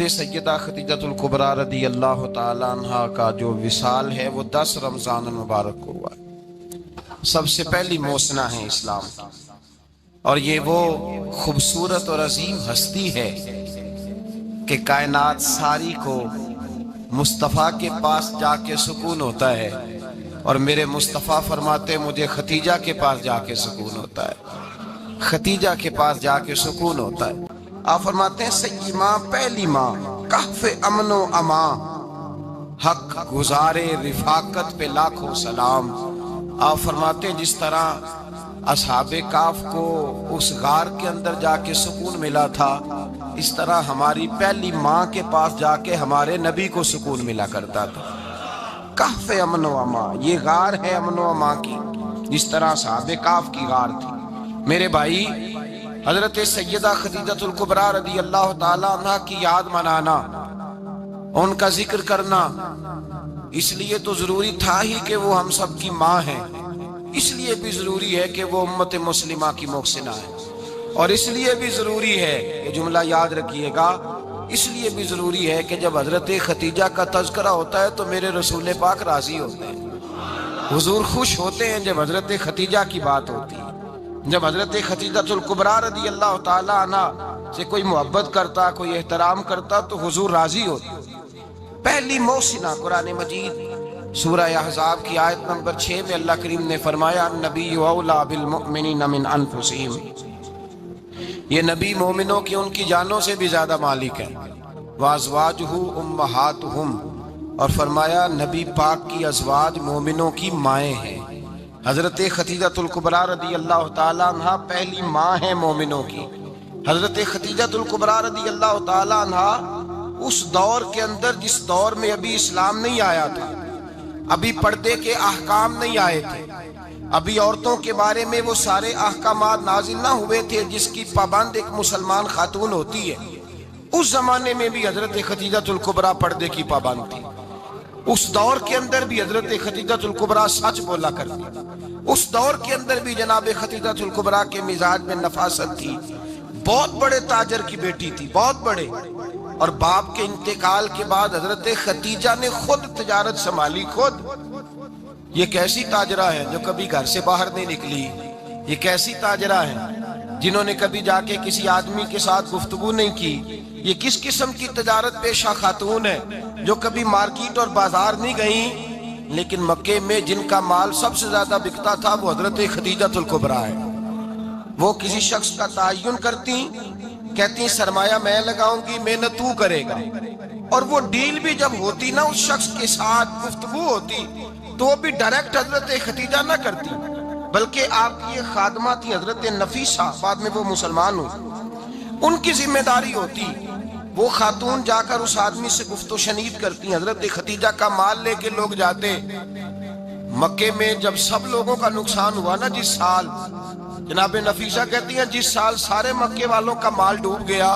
حضرت سیدہ خدیجۃ الکبریٰ رضی اللہ تعالیٰ عنہ کا جو وصال ہے وہ 10 رمضان المبارک کو ہوا ہے۔ سب سے پہلی موسنا ہے اسلام، اور یہ وہ خوبصورت اور عظیم ہستی ہے کہ کائنات ساری کو مصطفیٰ کے پاس جا کے سکون ہوتا ہے، اور میرے مصطفیٰ فرماتے مجھے ختیجہ کے پاس جا کے سکون ہوتا ہے، ختیجہ کے پاس جا کے سکون ہوتا ہے۔ آپ فرماتے ہیں سیدی ماں، پہلی ماں، کہف امن و امان، حق گزارے رفاقت پہ لاکھوں سلام۔ آپ فرماتے ہیں جس طرح اصحاب کہف کو اس غار کے اندر جا کے سکون ملا تھا، اس طرح ہماری پہلی ماں کے پاس جا کے ہمارے نبی کو سکون ملا کرتا تھا۔ کہف امن و امان، یہ غار ہے امن و امان کی، جس طرح اصحاب کہف کی غار تھی۔ میرے بھائی، حضرت سیدہ خدیجۃ الکبریٰ رضی اللہ تعالیٰ عنہ کی یاد منانا، ان کا ذکر کرنا اس لیے تو ضروری تھا ہی کہ وہ ہم سب کی ماں ہیں، اس لیے بھی ضروری ہے کہ وہ امت مسلمہ کی محسنہ ہے، اور اس لیے بھی ضروری ہے، یہ جملہ یاد رکھیے گا، اس لیے بھی ضروری ہے کہ جب حضرت ختیجہ کا تذکرہ ہوتا ہے تو میرے رسول پاک راضی ہوتے ہیں، حضور خوش ہوتے ہیں جب حضرت ختیجہ کی بات ہوتی ہے۔ جب حضرت خدیجۃ الکبریٰ رضی اللہ تعالیٰ عنہ سے کوئی محبت کرتا، کوئی احترام کرتا تو حضور راضی ہوتا۔ پہلی موسنہ قرآن مجید سورہ احزاب کی آیت نمبر 6 میں اللہ کریم نے فرمایا النبی اولیٰ بالمؤمنین من انفسہم، یہ نبی مومنوں کی ان کی جانوں سے بھی زیادہ مالک ہے، وازواجہ امہاتہم، اور فرمایا نبی پاک کی ازواج مومنوں کی مائیں ہیں۔ حضرت خدیجۃ الکبریٰ رضی اللہ تعالیٰ عنہ پہلی ماں ہے مومنوں کی۔ حضرت خدیجۃ الکبریٰ رضی اللہ تعالیٰ عنہ اس دور کے اندر جس دور میں ابھی اسلام نہیں آیا تھا، ابھی پردے کے احکام نہیں آئے تھے، ابھی عورتوں کے بارے میں وہ سارے احکامات نازل نہ ہوئے تھے جس کی پابند ایک مسلمان خاتون ہوتی ہے، اس زمانے میں بھی حضرت خدیجۃ الکبریٰ پردے کی پابند تھی۔ اس دور کے اندر بھی حضرت خدیجۃ الکبریٰ سچ بولا کرتی، اس دور کے اندر بھی جناب خدیجۃ الکبریٰ کے مزاج میں نفاست تھی، بہت بڑے تاجر کی بیٹی تھی، بہت بڑے، اور باپ کے انتقال کے بعد حضرت خدیجہ نے خود تجارت سنبھالی، خود۔ یہ کیسی تاجرہ ہے جو کبھی گھر سے باہر نہیں نکلی، یہ کیسی تاجرہ ہے جنہوں نے کبھی جا کے کسی آدمی کے ساتھ گفتگو نہیں کی، یہ کس قسم کی تجارت پیشہ خاتون ہے جو کبھی مارکیٹ اور بازار نہیں گئیں، لیکن مکے میں جن کا مال سب سے زیادہ بکتا تھا وہ حضرت خدیجۃ الکبریٰ ہے۔ وہ کسی شخص کا تعین کرتی، کہتی سرمایہ میں لگاؤں گی، محنت تو کرے گا، اور وہ ڈیل بھی جب ہوتی نا، اس شخص کے ساتھ گفتگو ہوتی تو وہ بھی ڈائریکٹ حضرت خدیجہ نہ کرتی، بلکہ آپ کی ایک خادمہ تھی حضرت نفیسہ، بعد میں وہ مسلمان ہوئی، ان کی ذمہ داری ہوتی، وہ خاتون جا کر اس آدمی سے گفت و شنید کرتی۔ حضرت خدیجہ کا مال لے کے لوگ جاتے مکے میں، جب سب لوگوں کا نقصان ہوا نا، جس سال، جناب نفیسہ کہتی ہیں جس سال سارے مکے والوں کا مال ڈوب گیا،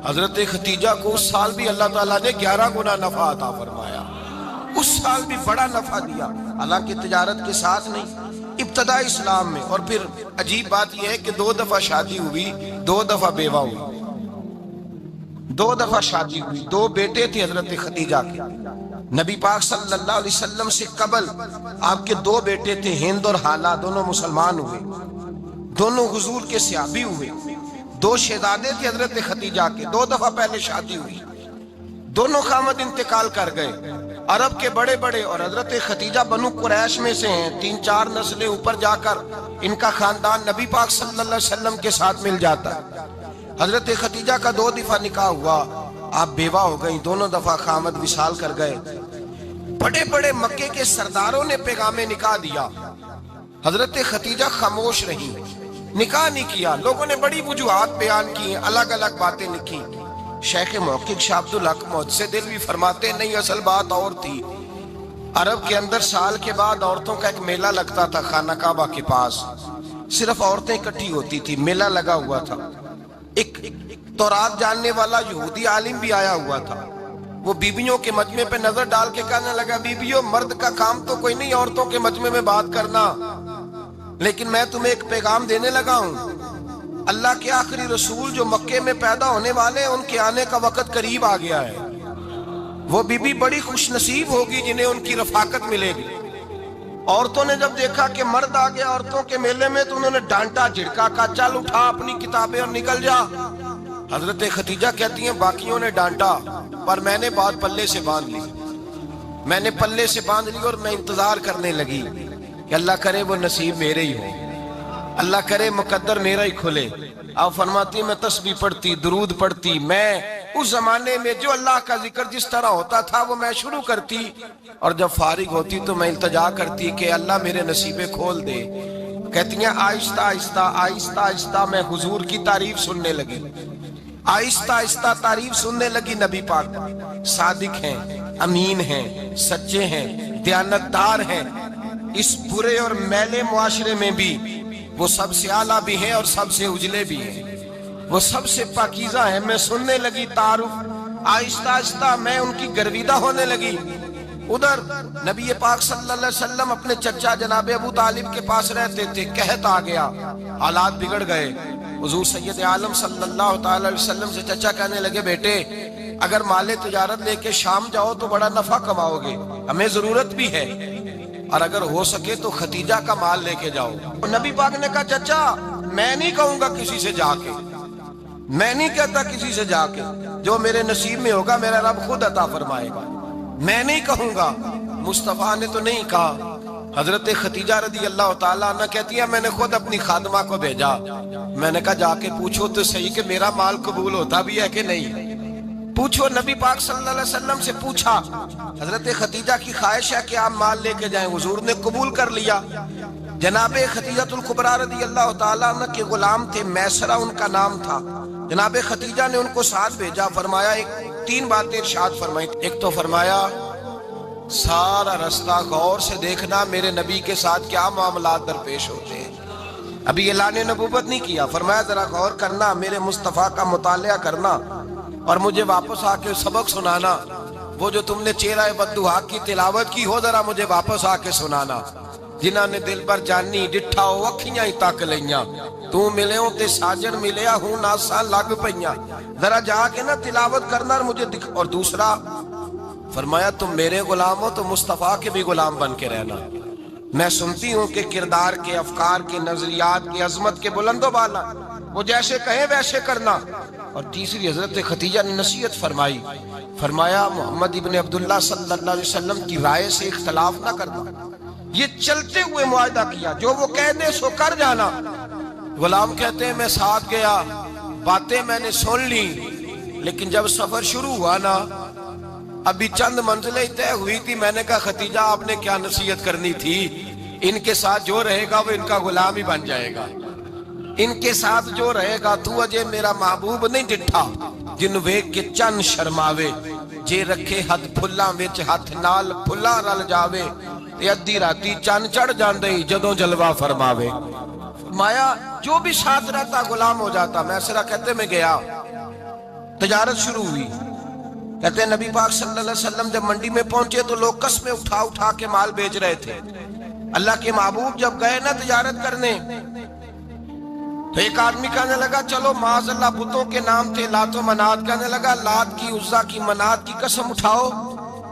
حضرت خدیجہ کو اس سال بھی اللہ تعالیٰ نے 11 گنا نفع عطا فرمایا، اس سال بھی بڑا نفع دیا، حالانکہ تجارت کے ساتھ نہیں، ابتدا اسلام میں۔ اور پھر عجیب بات یہ ہے کہ 2 دفعہ شادی ہوئی، 2 دفعہ بیوہ ہوئی، 2 دفعہ شادی ہوئی، 2 بیٹے تھے حضرت خدیجہ کے۔ نبی پاک صلی اللہ علیہ وسلم سے قبل آپ کے 2 بیٹے تھے، ہند اور حالہ، دونوں مسلمان ہوئے، دونوں حضور کے صحابی ہوئے۔ 2 شہزادے تھے حضرت خدیجہ کے، 2 دفعہ پہلے شادی ہوئی، دونوں خامد انتقال کر گئے، عرب کے بڑے بڑے، اور حضرت خدیجہ بنو قریش میں سے ہیں، 3-4 نسلیں اوپر جا کر ان کا خاندان نبی پاک صلی اللہ علیہ وسلم کے ساتھ مل جاتا ہے۔ حضرت خدیجہ کا 2 دفعہ نکاح ہوا، آپ بیوہ ہو گئیں، دونوں دفعہ خامد وصال کر گئے۔ بڑے بڑے مکے کے سرداروں نے پیغام نکاح دیا، حضرت خدیجہ خاموش رہی، نکاح نہیں کیا۔ لوگوں نے بڑی وجوہات بیان کی، الگ الگ باتیں لکھی۔ شیخ محقق شاہ عبدالحق محدث دہلوی فرماتے نہیں، اصل بات اور تھی۔ عرب کے اندر سال کے بعد عورتوں کا ایک میلہ لگتا تھا خانہ کعبہ کے پاس، صرف عورتیں اکٹھی ہوتی تھی، میلہ لگا ہوا تھا۔ ایک تورات جاننے والا یہودی عالم بھی آیا ہوا تھا، وہ بیویوں کے مجمع پہ نظر ڈال کے کہنے لگا، بیویوں، مرد کا کام تو کوئی نہیں عورتوں کے مجمع میں بات کرنا، لیکن میں تمہیں ایک پیغام دینے لگا ہوں، اللہ کے آخری رسول جو مکے میں پیدا ہونے والے ہیں ان کے آنے کا وقت قریب آ گیا ہے۔ وہ بی بی بڑی خوش نصیب ہوگی جنہیں ان کی رفاقت ملے گی۔ عورتوں نے جب دیکھا کہ مرد آ گیا عورتوں کے میلے میں تو انہوں نے ڈانٹا جھڑکا، کہا چل اٹھا اپنی کتابیں اور نکل جا۔ حضرت خدیجہ کہتی ہیں باقیوں نے ڈانٹا پر میں نے بات پلے سے باندھ لی، میں نے پلے سے باندھ لی اور میں انتظار کرنے لگی کہ اللہ کرے وہ نصیب میرے ہی ہو، اللہ کرے مقدر میرا ہی کھلے۔ آپ فرماتی میں تسبیح پڑھتی، درود پڑھتی، میں اس زمانے میں جو اللہ کا ذکر جس طرح ہوتا تھا وہ میں شروع کرتی، اور جب فارغ ہوتی تو میں التجا کرتی کہ اللہ میرے نصیبے کھول دے۔ کہتی ہیں آہستہ آہستہ آہستہ آہستہ میں حضور کی تعریف سننے لگی، آہستہ آہستہ تعریف سننے لگی۔ نبی پاک صادق ہیں، امین ہیں، سچے ہیں، دیانتدار ہیں، اس برے اور میلے معاشرے میں بھی وہ سب سے اعلیٰ بھی ہیں اور سب سے اجلے بھی ہیں، وہ سب سے پاکیزہ ہیں۔ میں سننے لگی تعارف، آہستہ آہستہ میں ان کی گرویدہ ہونے لگی۔ ادھر نبی پاک صلی اللہ علیہ وسلم اپنے چچا جناب ابو طالب کے پاس رہتے تھے، قحط آ گیا، حالات بگڑ گئے۔ حضور سید عالم صلی اللہ تعالی علیہ وسلم سے چچا کہنے لگے بیٹے اگر مال تجارت لے کے شام جاؤ تو بڑا نفع کماؤ گے، ہمیں ضرورت بھی ہے، اور اگر ہو سکے تو ختیجہ کا مال لے کے جاؤ۔ نبی پاک نے کہا چچا میں نہیں کہوں گا کسی سے جا کے، میں نہیں کہتا کسی سے جا کے، جو میرے نصیب میں ہوگا میرا رب خود عطا فرمائے گا، میں نہیں کہوں گا۔ مصطفیٰ نے تو نہیں کہا۔ حضرت خدیجہ رضی اللہ تعالیٰ عنہ کہتی ہے میں نے خود اپنی خادمہ کو بھیجا، میں نے کہا جا کے پوچھو تو صحیح کہ میرا مال قبول ہوتا بھی ہے کہ نہیں، پوچھو۔ نبی پاک صلی اللہ علیہ وسلم سے پوچھا، حضرت خدیجہ کی خواہش ہے کہ آپ مال لے کے جائیں، حضور نے قبول کر لیا۔ جناب خدیجہ الکبریٰ رضی اللہ تعالیٰ عنہ کے غلام تھے، میسرہ ان کا نام تھا، جناب خدیجہ نے ان کو ساتھ بھیجا۔ فرمایا تین باتیں ارشاد فرمائی، ایک تو فرمایا سارا رستہ غور سے دیکھنا میرے نبی کے ساتھ کیا معاملات درپیش ہوتے ہیں، ابھی اعلان نبوت نہیں کیا، فرمایا ذرا غور کرنا، میرے مصطفیٰ کا مطالعہ کرنا اور مجھے واپس آ کے سبق سنانا، وہ جو تم نے چہرہ بددعا کی تلاوت کی ہو ذرا مجھے واپس آ کے سنانا، جنہاں نے دل بر جانی ڈٹھا ہو اکھیاں ہی تک لیاں، تو ملے ہوں تے ساجن ملیا ہوں ناساں لگ پئیاں، ذرا جا کے نا تلاوت کرنا اور مجھے دکھ۔ اور دوسرا فرمایا تم میرے غلام ہو تو مصطفیٰ کے بھی غلام بن کے رہنا، میں سنتی ہوں کہ کردار کے، افکار کے، نظریات کے، عظمت کے بلند و بالا، وہ جیسے کہیں ویسے کرنا۔ اور تیسری حضرت خدیجہ نے نصیحت فرمائی، فرمایا محمد ابن عبداللہ صلی اللہ علیہ وسلم کی رائے سے اختلاف نہ کرنا، یہ چلتے ہوئے معاہدہ کیا، جو وہ کہہ دے سو کر جانا۔ غلام کہتے ہیں میں ساتھ گیا، باتیں میں نے سن لی، لیکن جب سفر شروع ہوا نا ابھی چند منزلیں طے ہوئی تھی، میں نے کہا خدیجہ آپ نے کیا نصیحت کرنی تھی، ان کے ساتھ جو رہے گا وہ ان کا غلام ہی بن جائے گا، ان کے ساتھ جو رہے گا تو اجے میرا محبوب نہیں ڈٹھا، جن ویک کے چن شرماوے، جے رکھے ہاتھ پھلاں وچ ہاتھ نال پھلاں رل جاوے، تے ادھی راتی چن چڑھ جاندے جدوں جلوہ فرماوے۔ فرمایا جو بھی ساتھ رہتا غلام ہو جاتا۔ میسرہ کہتے میں گیا، تجارت شروع ہوئی، کہتے ہیں نبی پاک صلی اللہ علیہ وسلم جب منڈی میں پہنچے تو لوگ قسمیں اٹھا اٹھا کے مال بیچ رہے تھے۔ اللہ کے محبوب جب گئے نا تجارت کرنے تو ایک آدمی کہنے لگا چلو معاذ اللہ بتوں کے نام تھے لات و منات، کہنے لگا لات کی، عزا کی، منات کی قسم اٹھاؤ،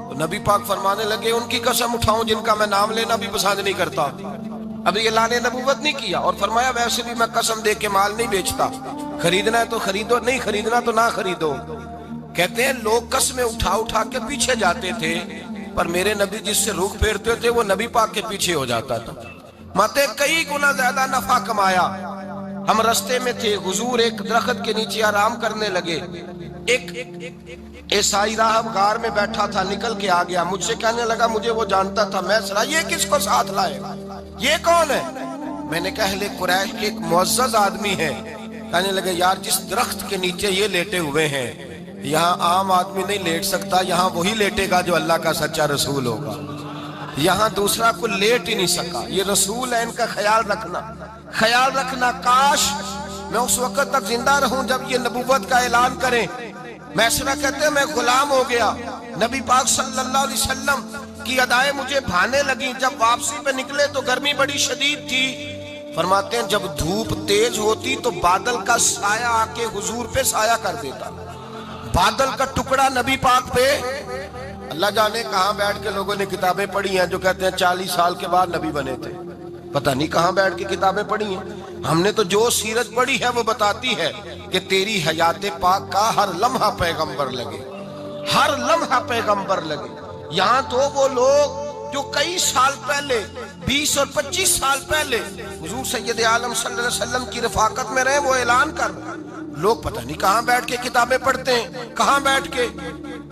تو نبی پاک فرمانے لگے ان کی قسم اٹھاؤں جن کا میں نام لینا بھی پسند نہیں کرتا، ابھی اعلان نبوت نہیں کیا، اور فرمایا ویسے بھی میں قسم دے کے مال نہیں بیچتا، خریدنا ہے تو خریدو، نہیں خریدنا تو نہ خریدو۔ کہتے ہیں لوگ قسمیں اٹھا اٹھا کے پیچھے جاتے تھے، پر میرے نبی جس سے رخ پھیرتے تھے وہ نبی پاک کے پیچھے ہو جاتا تھا۔ ماتے کئی گنا زیادہ نفع کمایا۔ ہم رستے میں تھے، حضور ایک درخت کے نیچے آرام کرنے لگے، ایک عیسائی راہب غار میں بیٹھا تھا، نکل کے آ گیا، مجھ سے کہنے لگا مجھے وہ جانتا تھا، میں سنا یہ کس کو ساتھ لائے، یہ کون ہے؟ میں نے کہا اہل قریش کے ایک معزز آدمی ہے۔ کہنے لگے یار جس درخت کے نیچے یہ لیٹے ہوئے ہیں یہاں عام آدمی نہیں لیٹ سکتا، یہاں وہی لیٹے گا جو اللہ کا سچا رسول ہوگا، یہاں دوسرا کو لیٹ ہی نہیں سکا، یہ رسول ہے، ان کا خیال رکھنا، خیال رکھنا، کاش میں اس وقت تک زندہ رہوں جب یہ نبوت کا اعلان کریں۔ میسرہ کہتے ہیں میں غلام ہو گیا، نبی پاک صلی اللہ علیہ وسلم کی ادائیں مجھے بھانے لگیں، جب واپسی پہ نکلے تو گرمی بڑی شدید تھی، فرماتے ہیں جب دھوپ تیز ہوتی تو بادل کا سایہ آ کے حضور پہ سایہ کر دیتا، بادل کا ٹکڑا نبی پاک پہ۔ اللہ جانے کہاں بیٹھ کے لوگوں نے کتابیں پڑھی ہیں جو کہتے ہیں 40 سال کے بعد نبی بنے تھے، پتہ نہیں کہاں بیٹھ کے کتابیں پڑھی ہیں۔ ہم نے تو جو سیرت پڑھی ہے وہ بتاتی ہے کہ تیری حیات پاک کا ہر لمحہ پیغمبر لگے، ہر لمحہ پیغمبر لگے۔ یہاں تو وہ لوگ جو کئی سال پہلے 20 اور 25 سال پہلے حضور سید عالم صلی اللہ علیہ وسلم کی رفاقت میں رہے، وہ اعلان کر لوگ پتہ نہیں کہاں بیٹھ کے کتابیں پڑھتے ہیں، کہاں بیٹھ کے۔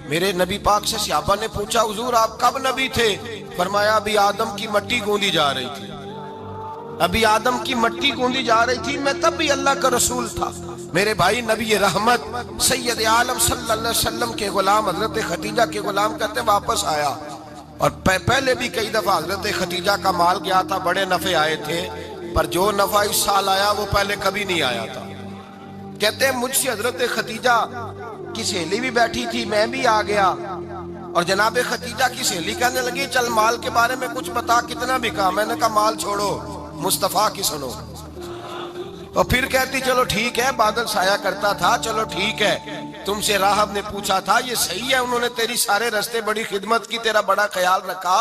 میرے نبی پاک سے صحابہ نے پوچھا حضور آپ کب نبی تھے؟ فرمایا ابھی آدم کی مٹی گوندی جا رہی تھی، ابھی آدم کی مٹی گوندی جا رہی تھی، میں تب بھی اللہ کا رسول تھا۔ میرے بھائی نبی رحمت سید عالم صلی اللہ علیہ وسلم کے غلام حضرت خدیجہ کے غلام کہتے ہیں واپس آیا، اور پہلے بھی کئی دفعہ حضرت خدیجہ کا مال گیا تھا، بڑے نفع آئے تھے، پر جو نفع اس سال آیا وہ پہلے کبھی نہیں آیا تھا۔ کہتے ہیں مجھ سے حضرت خدیجہ کی سہیلی بھی بیٹھی تھی، میں بھی آ گیا، اور جناب خدیجہ کی سہیلی کہنے لگی چل مال کے بارے میں کچھ بتا، کتنا بکا؟ میں نے کہا مال چھوڑو، مصطفیٰ کی سنو۔ اور پھر کہتی چلو ٹھیک ہے، بادل سایہ کرتا تھا، چلو ٹھیک ہے، تم سے راہب نے پوچھا تھا یہ صحیح ہے، انہوں نے تیری سارے رستے بڑی خدمت کی، تیرا بڑا خیال رکھا،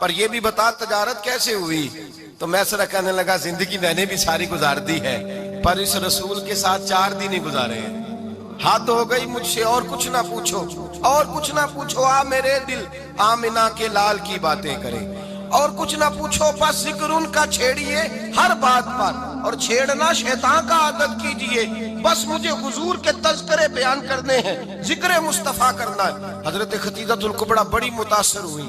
پر یہ بھی بتا تجارت کیسے ہوئی؟ تو میں سرا کہنے لگا زندگی میں نے بھی ساری گزار دی ہے، پر اس رسول کے ساتھ 4 دن ہی گزارے ہیں، حد ہو گئی مجھ سے، اور کچھ نہ پوچھو، اور کچھ نہ پوچھو، آ میرے دل آمنہ کے لال کی باتیں کرے، اور کچھ نہ پوچھو، بس ذکر ان کا چھیڑیے ہر بات پر، اور چھیڑنا شیطان کا عادت کیجئے، بس مجھے حضور کے تذکرے بیان کرنے ہیں، ذکر مصطفیٰ کرنا ہے۔ حضرت خدیجہ الکبریٰ بڑی متاثر ہوئی،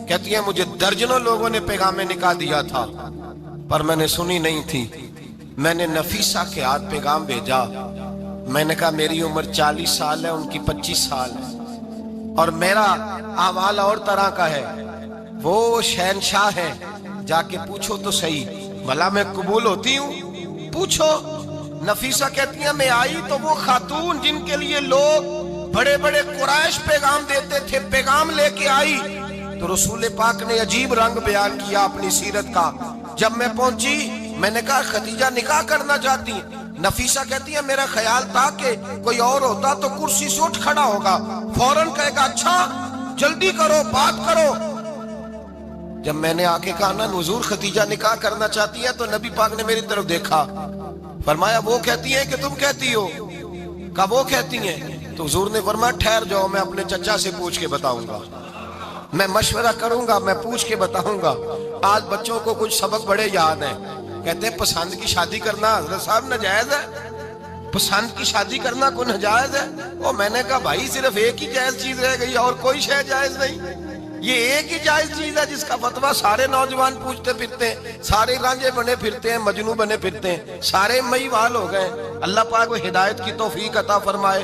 کہتی ہیں مجھے درجنوں لوگوں نے پیغام نکاح دیا تھا، پر میں نے سنی نہیں تھی، میں نے نفیسہ کے ہاتھ پیغام بھیجا، میں نے کہا میری عمر 40 سال ہے، ان کی 25 سال ہے، اور میرا اعمال اور طرح کا ہے، وہ شہنشاہ ہے، جا کے پوچھو تو صحیح، بھلا میں قبول ہوتی ہوں؟ پوچھو۔ نفیسہ کہتی ہیں میں آئی تو وہ خاتون جن کے لیے لوگ بڑے بڑے قریش پیغام دیتے تھے، پیغام لے کے آئی، تو رسول پاک نے عجیب رنگ بیان کیا اپنی سیرت کا۔ جب میں پہنچی میں نے کہا خدیجہ نکاح کرنا چاہتی ہیں؟ نفیسہ کہتی ہے میرا خیال تھا کہ کوئی اور ہوتا تو کرسی سے اٹھ کھڑا ہوگا، فوراً کہے گا اچھا جلدی کرو بات کرو۔ جب میں نے آ کے کہا نا حضور خدیجہ نکاح کرنا چاہتی ہے، تو نبی پاک نے میری طرف دیکھا، فرمایا وہ کہتی ہیں کہ تم کہتی ہو؟ کہا وہ کہتی ہیں، تو حضور نے فرمایا ٹھہر جاؤ، میں اپنے چچا سے پوچھ کے بتاؤں گا، میں مشورہ کروں گا، میں پوچھ کے بتاؤں گا۔ آج بچوں کو کچھ سبق بڑے یاد ہیں، کہتے ہیں پسند کی شادی کرنا حضرت صاحب ناجائز ہے، پسند کی شادی کرنا کوئی ناجائز ہے؟ اور میں نے کہا بھائی صرف ایک ہی جائز چیز رہ گئی اور کوئی شے جائز نہیں، یہ ایک ہی جائز چیز ہے جس کا فتویٰ سارے نوجوان پوچھتے پھرتے ہیں، سارے رانجے بنے پھرتے ہیں، مجنوں بنے پھرتے ہیں، سارے مئی وال ہو گئے۔ اللہ پاک وہ ہدایت کی توفیق عطا فرمائے۔